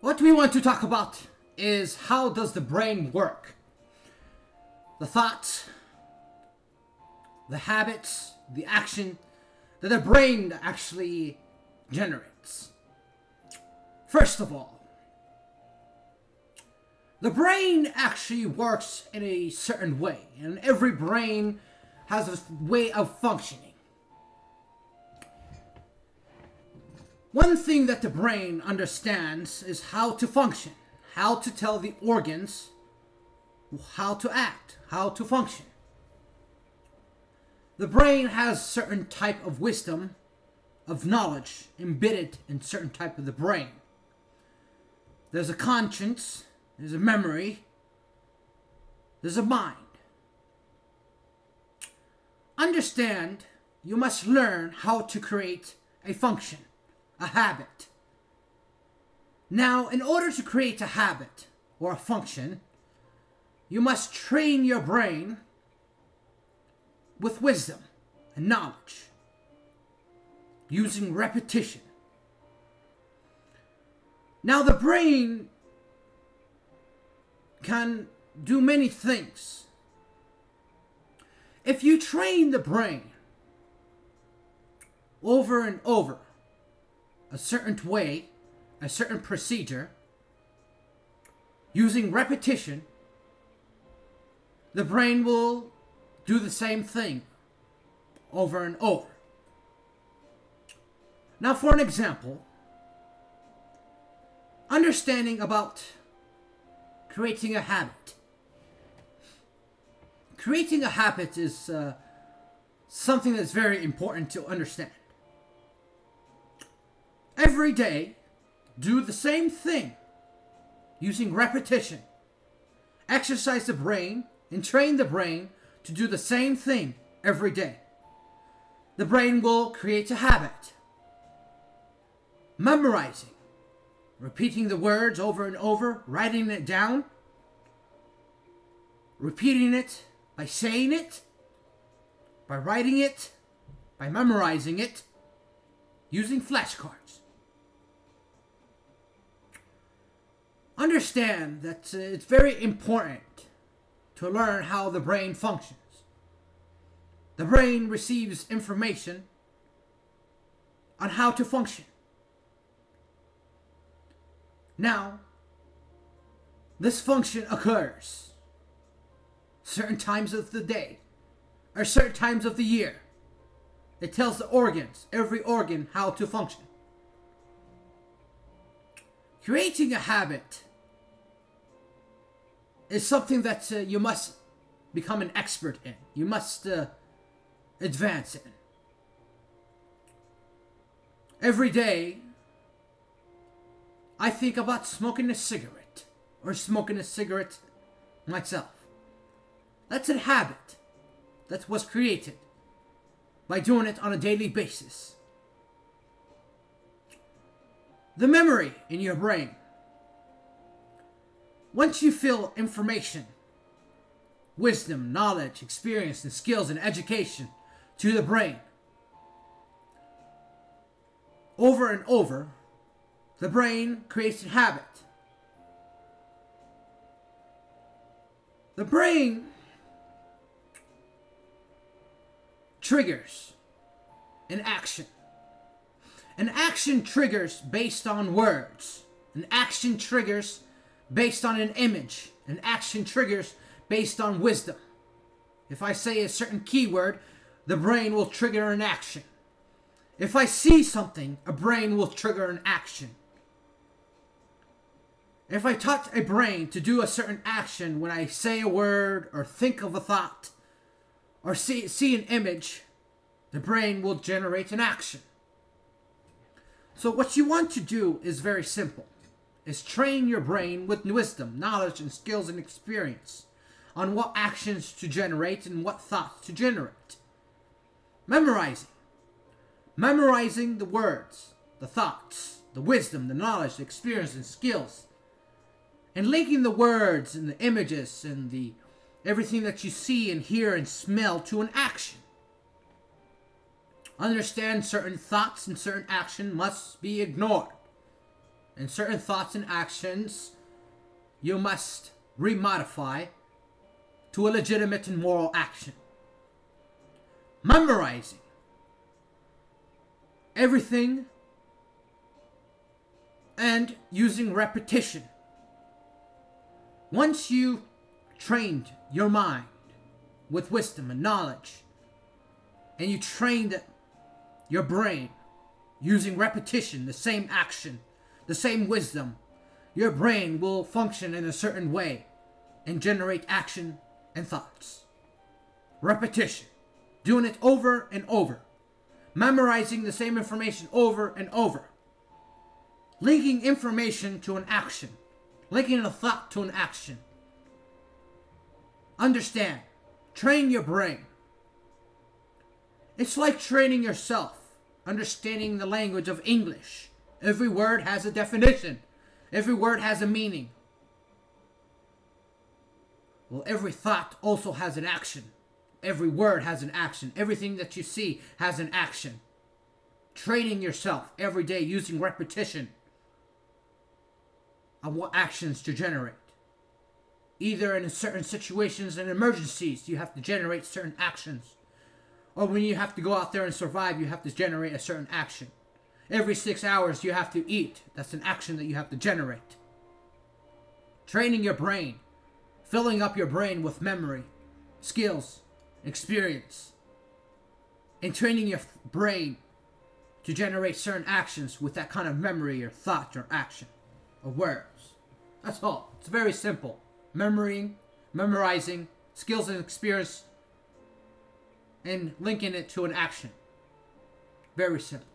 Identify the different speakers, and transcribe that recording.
Speaker 1: What we want to talk about is how does the brain work? The thoughts, the habits, the action that the brain actually generates. First of all, the brain actually works in a certain way, and every brain has a way of functioning. One thing that the brain understands is how to function, how to tell the organs how to act, how to function. The brain has certain type of wisdom, of knowledge embedded in certain type of the brain. There's a conscience, there's a memory, there's a mind. Understand, you must learn how to create a function, a habit. Now, in order to create a habit or a function, you must train your brain with wisdom and knowledge, using repetition. Now, the brain can do many things. If you train the brain over and over, a certain way, a certain procedure, using repetition, the brain will do the same thing over and over. Now, for an example, understanding about creating a habit. Creating a habit is something that's very important to understand. Every day, do the same thing using repetition. Exercise the brain and train the brain to do the same thing every day. The brain will create a habit. Memorizing, repeating the words over and over, writing it down, repeating it by saying it, by writing it, by memorizing it, using flashcards. Understand that it's very important to learn how the brain functions. The brain receives information on how to function. Now, this function occurs certain times of the day or certain times of the year. It tells the organs, every organ, how to function. Creating a habit is something that you must become an expert in. You must advance in. Every day, I think about smoking a cigarette or smoking a cigarette myself. That's a habit that was created by doing it on a daily basis. The memory in your brain. Once you feel information, wisdom, knowledge, experience, and skills and education to the brain, over and over, the brain creates a habit. The brain triggers an action. An action triggers based on words. An action triggers based on an image. An action triggers based on wisdom. If I say a certain keyword, the brain will trigger an action. If I see something, a brain will trigger an action. If I taught a brain to do a certain action when I say a word or think of a thought or see an image, the brain will generate an action. So what you want to do is very simple. Is train your brain with wisdom, knowledge, and skills and experience on what actions to generate and what thoughts to generate. Memorizing. Memorizing the words, the thoughts, the wisdom, the knowledge, the experience, and skills. And linking the words and the images and the everything that you see and hear and smell to an action. Understand certain thoughts and certain action must be ignored. And certain thoughts and actions you must remodify to a legitimate and moral action. Memorizing everything and using repetition. Once you trained your mind with wisdom and knowledge, and you trained your brain using repetition, the same action, the same wisdom, your brain will function in a certain way and generate action and thoughts. Repetition. Doing it over and over. Memorizing the same information over and over. Linking information to an action. Linking a thought to an action. Understand. Train your brain. It's like training yourself. Understanding the language of English. Every word has a definition. Every word has a meaning. Well, every thought also has an action. Every word has an action. Everything that you see has an action. Training yourself every day using repetition on what actions to generate. Either in certain situations and emergencies, you have to generate certain actions. Or when you have to go out there and survive, you have to generate a certain action. Every 6 hours, you have to eat. That's an action that you have to generate. Training your brain. Filling up your brain with memory, skills, experience. And training your brain to generate certain actions with that kind of memory or thought or action or words. That's all. It's very simple. Memorizing, skills and experience, and linking it to an action. Very simple.